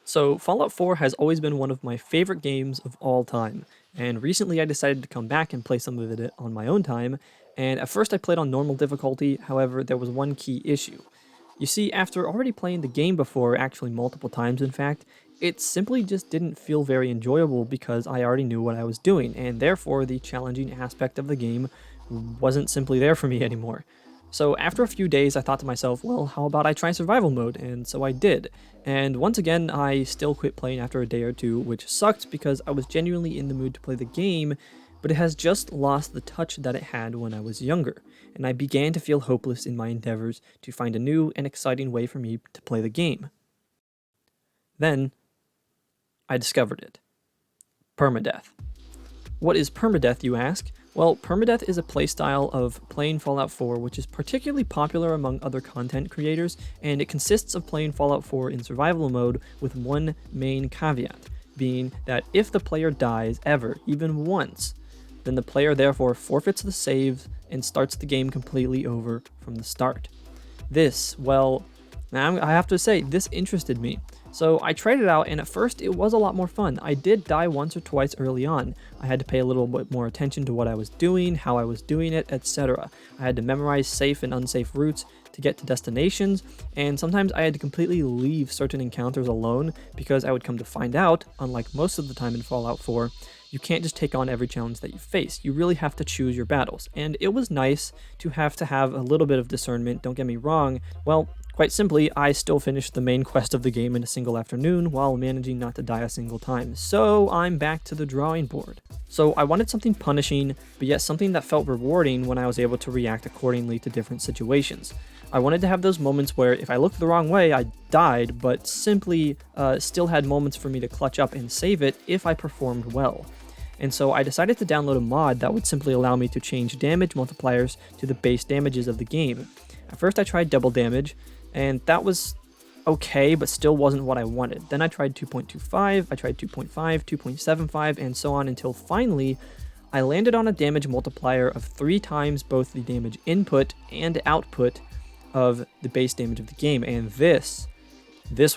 So, Fallout 4 has always been one of my favorite games of all time, and recently I decided to come back and play some of it on my own time, and at first I played on normal difficulty, however, there was one key issue. You see, after already playing the game before, actually multiple times in fact, it simply just didn't feel very enjoyable because I already knew what I was doing, and therefore the challenging aspect of the game wasn't simply there for me anymore. So after a few days, I thought to myself, well, how about I try survival mode? And so I did. And once again, I still quit playing after a day or two, which sucked because I was genuinely in the mood to play the game, but it has just lost the touch that it had when I was younger, and I began to feel hopeless in my endeavors to find a new and exciting way for me to play the game. Then, I discovered it. Permadeath. What is permadeath, you ask? Well, permadeath is a playstyle of playing Fallout 4 which is particularly popular among other content creators, and it consists of playing Fallout 4 in survival mode with one main caveat, being that if the player dies ever, even once, then the player therefore forfeits the saves and starts the game completely over from the start. This, well, I have to say, this interested me. So I tried it out, and at first it was a lot more fun. I did die once or twice early on. I had to pay a little bit more attention to what I was doing, how I was doing it, etc. I had to memorize safe and unsafe routes to get to destinations, and sometimes I had to completely leave certain encounters alone because I would come to find out, unlike most of the time in Fallout 4, you can't just take on every challenge that you face. You really have to choose your battles, and it was nice to have a little bit of discernment, don't get me wrong. Well, quite simply, I still finished the main quest of the game in a single afternoon while managing not to die a single time, so I'm back to the drawing board. So I wanted something punishing, but yet something that felt rewarding when I was able to react accordingly to different situations. I wanted to have those moments where if I looked the wrong way, I died, but simply still had moments for me to clutch up and save it if I performed well. And so I decided to download a mod that would simply allow me to change damage multipliers to the base damages of the game. At first I tried double damage, and that was okay, but still wasn't what I wanted. Then I tried 2.25, I tried 2.5, 2.75, and so on until finally I landed on a damage multiplier of 3 times both the damage input and output of the base damage of the game, and this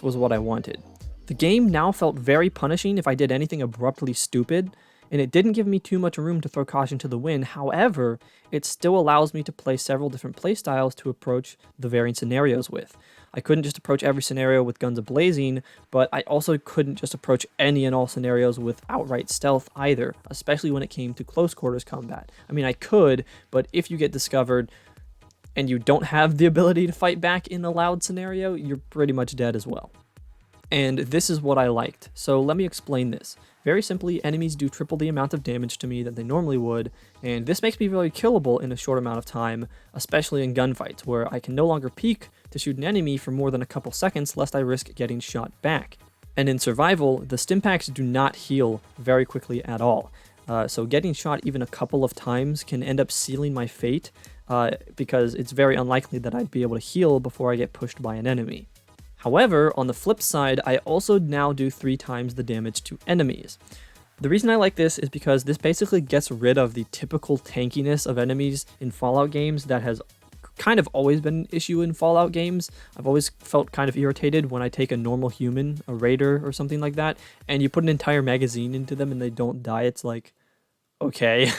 was what I wanted. The game now felt very punishing if I did anything abruptly stupid, and it didn't give me too much room to throw caution to the wind. However, it still allows me to play several different playstyles to approach the varying scenarios with. I couldn't just approach every scenario with guns a-blazing, but I also couldn't just approach any and all scenarios with outright stealth either, especially when it came to close quarters combat. I mean, I could, but if you get discovered and you don't have the ability to fight back in a loud scenario, you're pretty much dead as well. And this is what I liked, so let me explain this. Very simply, enemies do triple the amount of damage to me that they normally would, and this makes me very killable in a short amount of time, especially in gunfights, where I can no longer peek to shoot an enemy for more than a couple seconds lest I risk getting shot back. And in survival, the stimpaks do not heal very quickly at all, so getting shot even a couple of times can end up sealing my fate, because it's very unlikely that I'd be able to heal before I get pushed by an enemy. However, on the flip side, I also now do 3 times the damage to enemies. The reason I like this is because this basically gets rid of the typical tankiness of enemies in Fallout games that has kind of always been an issue in Fallout games. I've always felt kind of irritated when I take a normal human, a raider or something like that, and you put an entire magazine into them and they don't die. It's like, okay.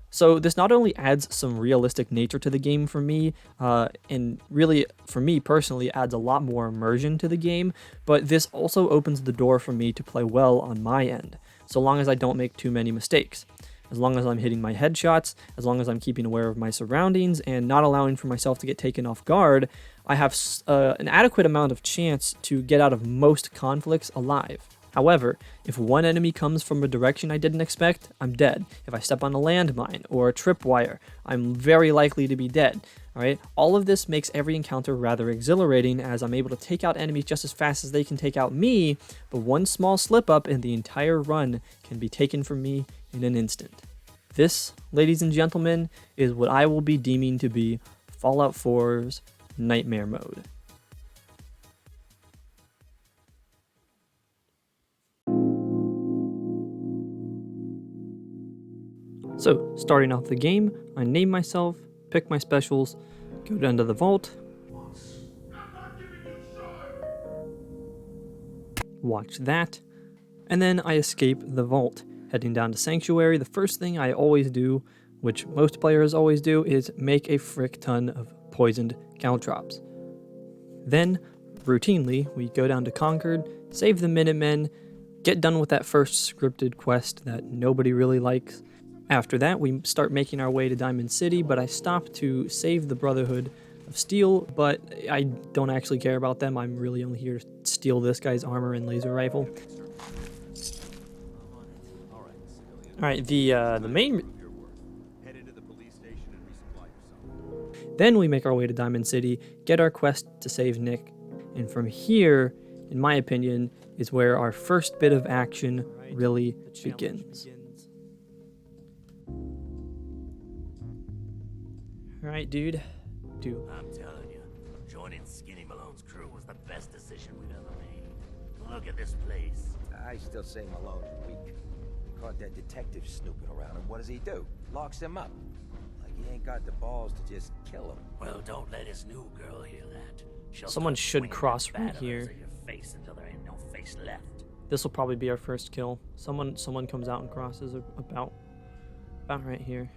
So this not only adds some realistic nature to the game for me, and really, for me personally, adds a lot more immersion to the game, but this also opens the door for me to play well on my end, so long as I don't make too many mistakes. As long as I'm hitting my headshots, as long as I'm keeping aware of my surroundings, and not allowing for myself to get taken off guard, I have an adequate amount of chance to get out of most conflicts alive. However, if one enemy comes from a direction I didn't expect, I'm dead. If I step on a landmine or a tripwire, I'm very likely to be dead. Alright? All of this makes every encounter rather exhilarating as I'm able to take out enemies just as fast as they can take out me, but one small slip up and the entire run can be taken from me in an instant. This, ladies and gentlemen, is what I will be deeming to be Fallout 4's Nightmare Mode. So, starting off the game, I name myself, pick my specials, go down to the vault, watch that. And then I escape the vault. Heading down to Sanctuary, the first thing I always do, which most players always do, is make a frick ton of poisoned caltrops. Then, routinely, we go down to Concord, save the Minutemen, get done with that first scripted quest that nobody really likes. After that, we start making our way to Diamond City, but I stop to save the Brotherhood of Steel, but I don't actually care about them. I'm really only here to steal this guy's armor and laser rifle. Alright, the main... Then we make our way to Diamond City, get our quest to save Nick, and from here, in my opinion, is where our first bit of action really begins. Alright, dude. I'm telling you, joining Skinny Malone's crew was the best decision we've ever made. Look at this place. I still say Malone's weak. We caught that detective snooping around him. What does he do? Locks him up. Like he ain't got the balls to just kill him. Well, don't let his new girl hear that. Someone should cross right here. Your face until there ain't no face left. This will probably be our first kill. Someone comes out and crosses about right here.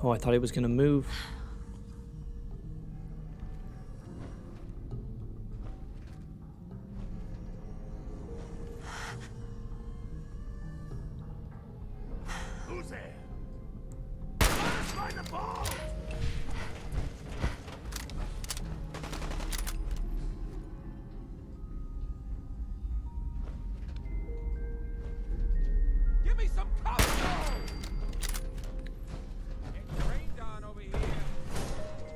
Oh, I thought he was gonna move. Who's there? Find the ball! Give me some cover!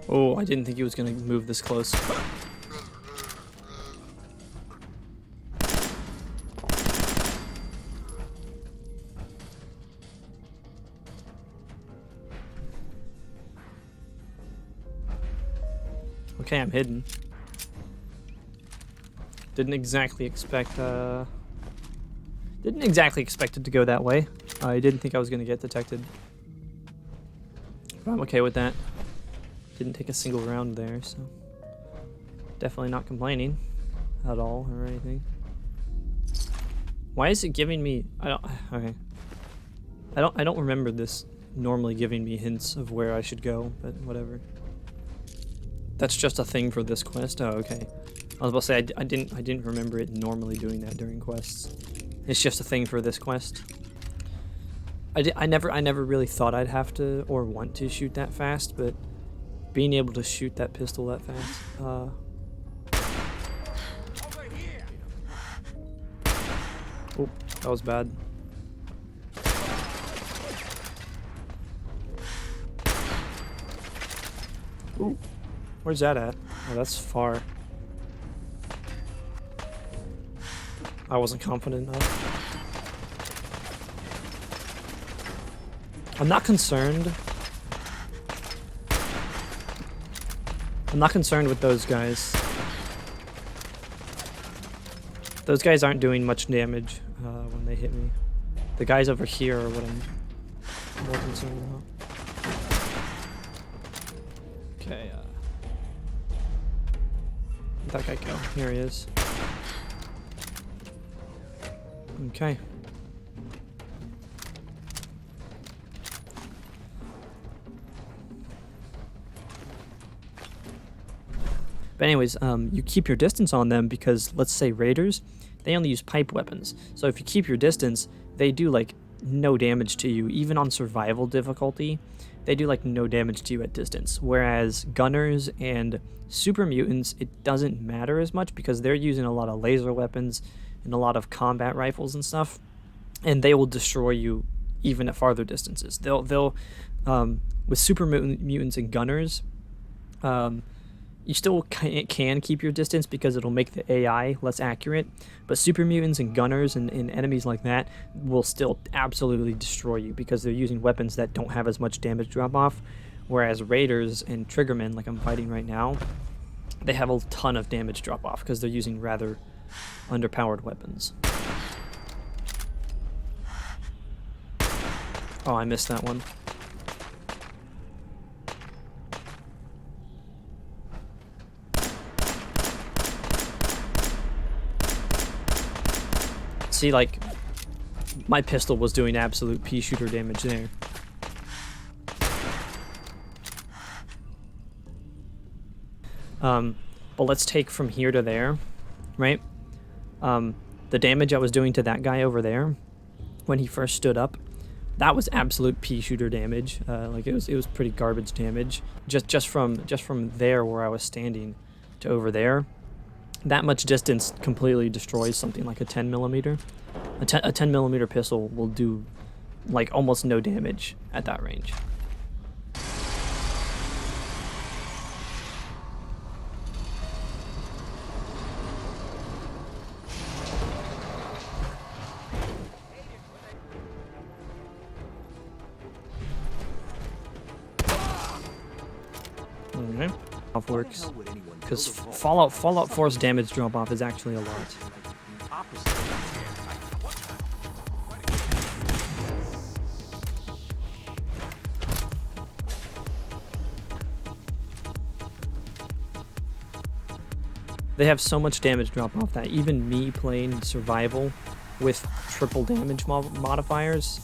Oh, I didn't think he was gonna move this close. Okay, I'm hidden. Didn't exactly expect it to go that way. I didn't think I was gonna get detected. But I'm okay with that. Didn't take a single round there, so definitely not complaining at all or anything. Why is it giving me? I don't remember this normally giving me hints of where I should go, but whatever. That's just a thing for this quest. Oh, okay. I was about to say I didn't remember it normally doing that during quests. It's just a thing for this quest. I never really thought I'd have to or want to shoot that fast, but being able to shoot that pistol that fast, oh, that was bad. Ooh, where's that at? Oh, that's far. I wasn't confident enough. I'm not concerned. I'm not concerned with those guys. Those guys aren't doing much damage when they hit me. The guys over here are what I'm more concerned about. Okay, where'd that guy go? Here he is. Okay. But anyways, you keep your distance on them because, let's say raiders, they only use pipe weapons. So if you keep your distance, they do like no damage to you. Even on survival difficulty, they do like no damage to you at distance. Whereas gunners and super mutants, it doesn't matter as much because they're using a lot of laser weapons and a lot of combat rifles and stuff, and they will destroy you even at farther distances. They'll with super mutants and gunners, you still can keep your distance because it'll make the AI less accurate, but super mutants and gunners and enemies like that will still absolutely destroy you because they're using weapons that don't have as much damage drop off, whereas raiders and triggermen, like I'm fighting right now, they have a ton of damage drop off because they're using rather underpowered weapons. Oh, I missed that one. See, like, my pistol was doing absolute pea shooter damage there. But let's take from here to there, right? The damage I was doing to that guy over there when he first stood up, that was absolute pea shooter damage. Like it was pretty garbage damage. Just from there where I was standing to over there, that much distance completely destroys something like a 10 millimeter. A 10 millimeter pistol will do like almost no damage at that range. Okay, off works. Because Fallout 4's damage drop off is actually a lot. They have so much damage drop off that even me playing survival with triple damage modifiers,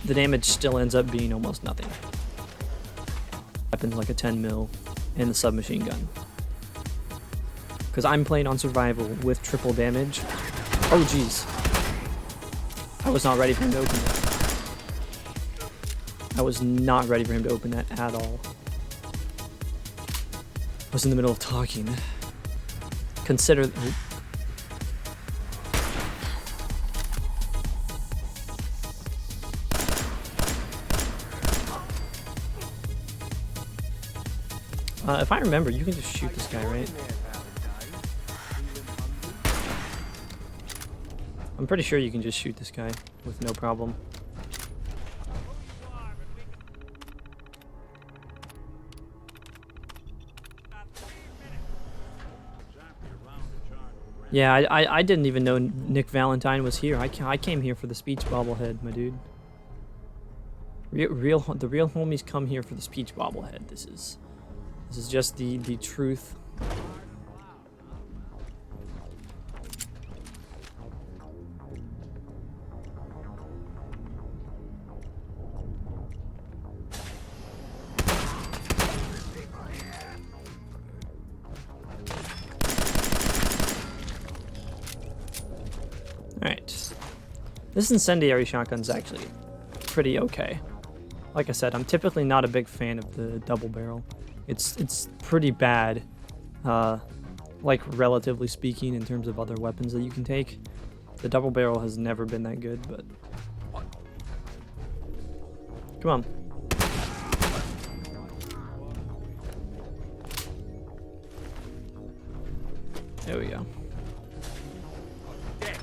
the damage still ends up being almost nothing. Weapons like a 10 mil and the submachine gun. Because I'm playing on survival with triple damage. Oh jeez. I was not ready for him to open that. I was not ready for him to open that at all. I was in the middle of talking. Consider... if I remember, you can just shoot this guy, right? I'm pretty sure you can just shoot this guy with no problem. Yeah, I didn't even know Nick Valentine was here. I came here for the speech bobblehead, my dude. The real homies come here for the speech bobblehead. This is just the truth. Alright. This incendiary shotgun's actually pretty okay. Like I said, I'm typically not a big fan of the double barrel. It's pretty bad, like relatively speaking, in terms of other weapons that you can take. The double barrel has never been that good, but... Come on. There we go.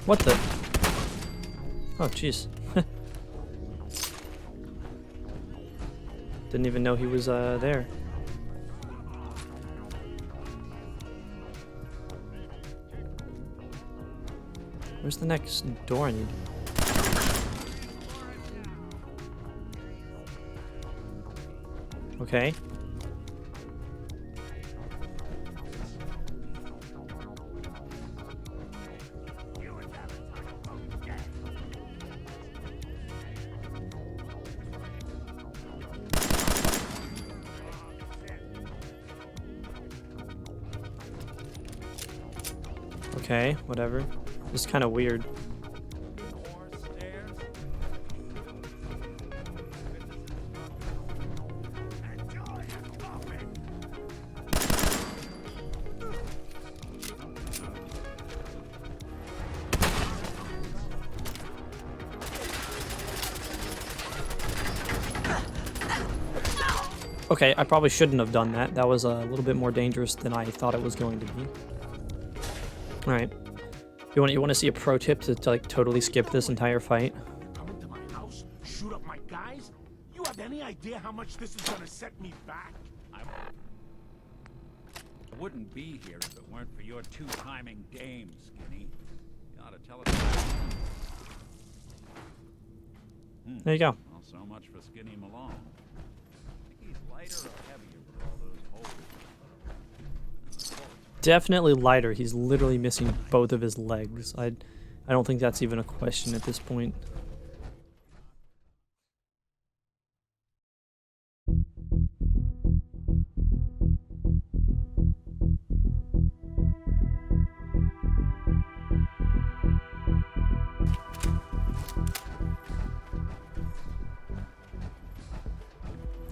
What the? Oh, jeez. Didn't even know he was there. Where's the next door I need? Okay. Okay, whatever. It's kind of weird. Okay, I probably shouldn't have done that. That was a little bit more dangerous than I thought it was going to be. Alright. You want to see a pro tip to like totally skip this entire fight? Come into my house, shoot up my guys? You have any idea how much this is gonna set me back? I wouldn't be here if it weren't for your two-timing dame, Skinny. You ought to tell us. There you go. Well, so much for Skinny Malone. Think he's lighter or heavier with all those holes? Definitely lighter. He's literally missing both of his legs. I don't think that's even a question at this point.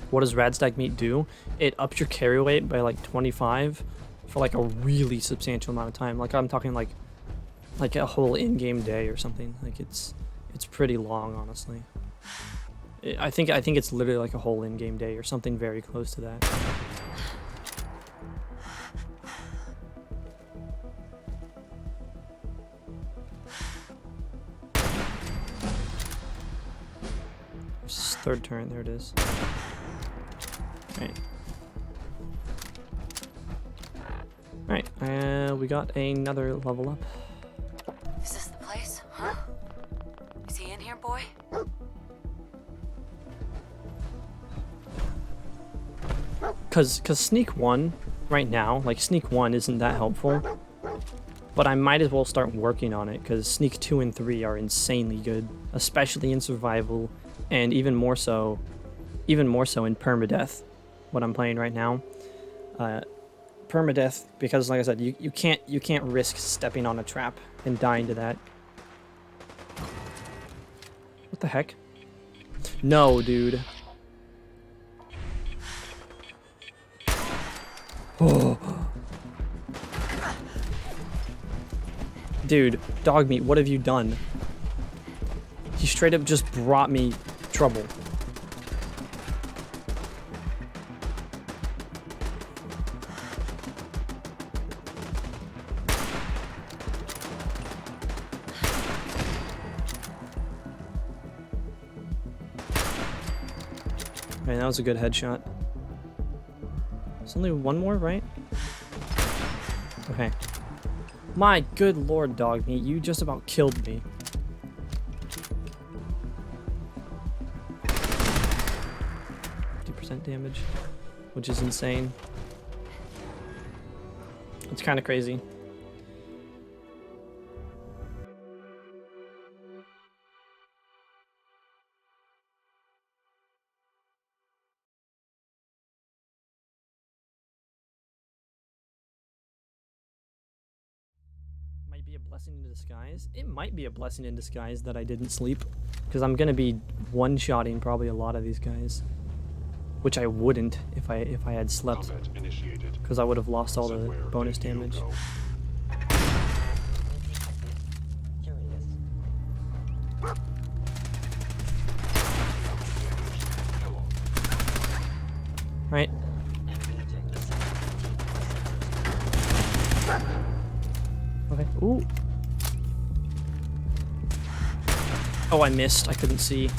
What does Radstag meat do? It ups your carry weight by like 25 for like a really substantial amount of time. Like I'm talking like a whole in-game day or something. Like it's pretty long, honestly. I think it's literally like a whole in-game day or something very close to that. Third turn, there it is. Alright, we got another level up. Is this the place? Huh? Is he in here, boy? Cause Sneak 1, right now, like Sneak 1 isn't that helpful. But I might as well start working on it, because Sneak 2 and 3 are insanely good. Especially in survival, and even more so in permadeath, what I'm playing right now. Permadeath, because like I said, you can't risk stepping on a trap and dying to that. What the heck? No, dude. Oh. Dude, dog meat, what have you done? He straight up just brought me trouble. Man, that was a good headshot. There's only one more, right? Okay. My good lord, dog meat, you just about killed me. Damage, which is insane. It's kind of crazy. Might be a blessing in disguise. It might be a blessing in disguise that I didn't sleep, because I'm gonna be one-shotting probably a lot of these guys. Which I wouldn't if I had slept, because I would have lost all the bonus damage. Right. Okay. Ooh. Oh, I missed. I couldn't see.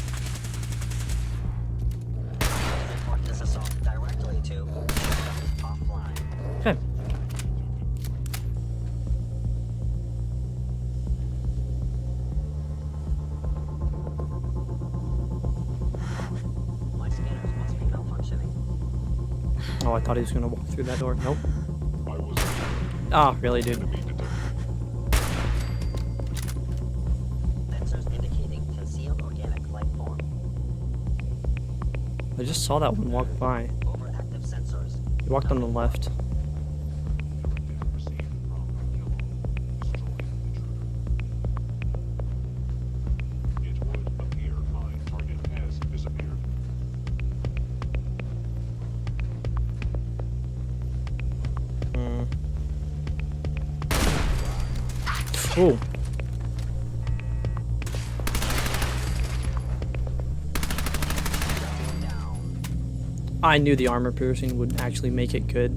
Okay. My scanners must be malfunctioning. Oh, I thought he was gonna walk through that door. Nope. Ah, oh, really, dude. Sensors indicating concealed organic life form. I just saw that one walk by. Overactive sensors. He walked on the left. Ooh. I knew the armor piercing would actually make it good.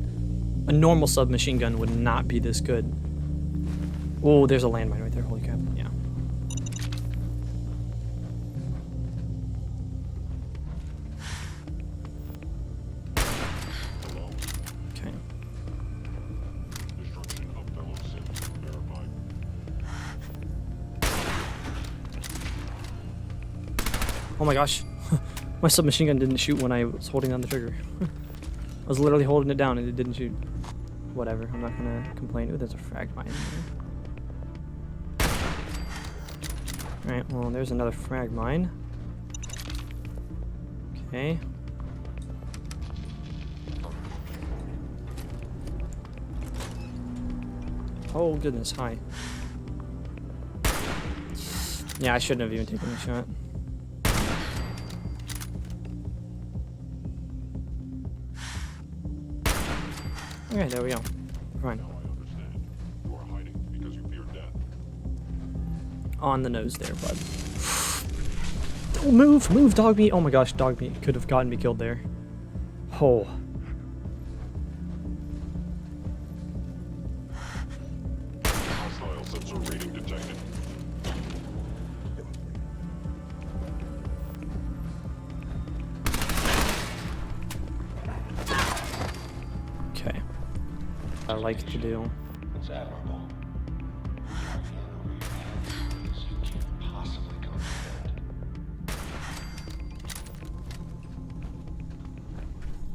A normal submachine gun would not be this good. Oh, there's a landmine right there. Holy crap. Yeah. Okay. Oh my gosh. My submachine gun didn't shoot when I was holding down the trigger. I was literally holding it down and it didn't shoot. Whatever, I'm not gonna complain. Ooh, there's a frag mine there. Alright, well, there's another frag mine. Okay. Oh, goodness, hi. Yeah, I shouldn't have even taken the shot. Okay, there we go. Fine. Now I understand. You are hiding because you fear death. On the nose there, bud. Oh, move, dog meat. Oh my gosh, dog meat could have gotten me killed there. Oh. Hostile sensor reading detected. Okay. I like to do. It's admirable. You can't possibly comprehend.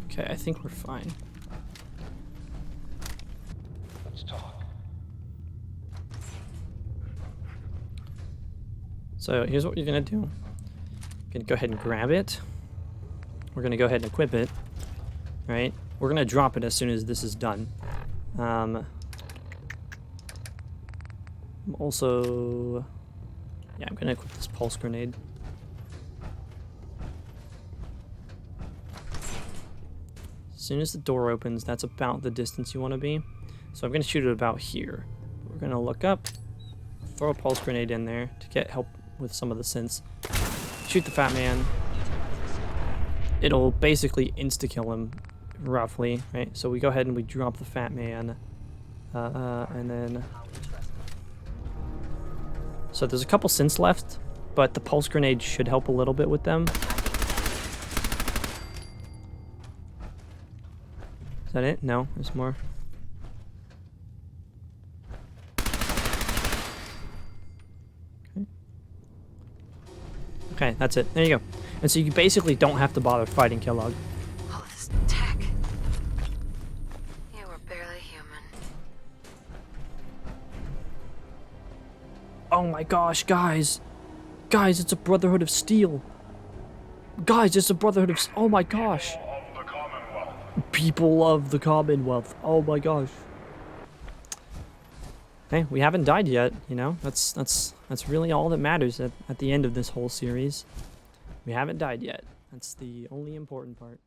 Okay, I think we're fine. Let's talk. So here's what you're gonna do. You're gonna go ahead and grab it. We're gonna go ahead and equip it. Right? We're gonna drop it as soon as this is done. I'm also, yeah, I'm gonna equip this pulse grenade. As soon as the door opens, that's about the distance you want to be. So I'm gonna shoot it about here. We're gonna look up, throw a pulse grenade in there to get help with some of the synths. Shoot the fat man. It'll basically insta-kill him, roughly, right? So we go ahead and we drop the fat man. And then... So there's a couple synths left, but the pulse grenade should help a little bit with them. Is that it? No, there's more. Okay, that's it. There you go. And so you basically don't have to bother fighting Kellogg. Oh, this tech. You were barely human. Oh my gosh, guys. Guys, it's a Brotherhood of Steel. Guys, it's a Brotherhood of... Oh my gosh. Of the Commonwealth. People of the Commonwealth. Oh my gosh. Hey, we haven't died yet, you know? That's really all that matters at the end of this whole series. We haven't died yet. That's the only important part.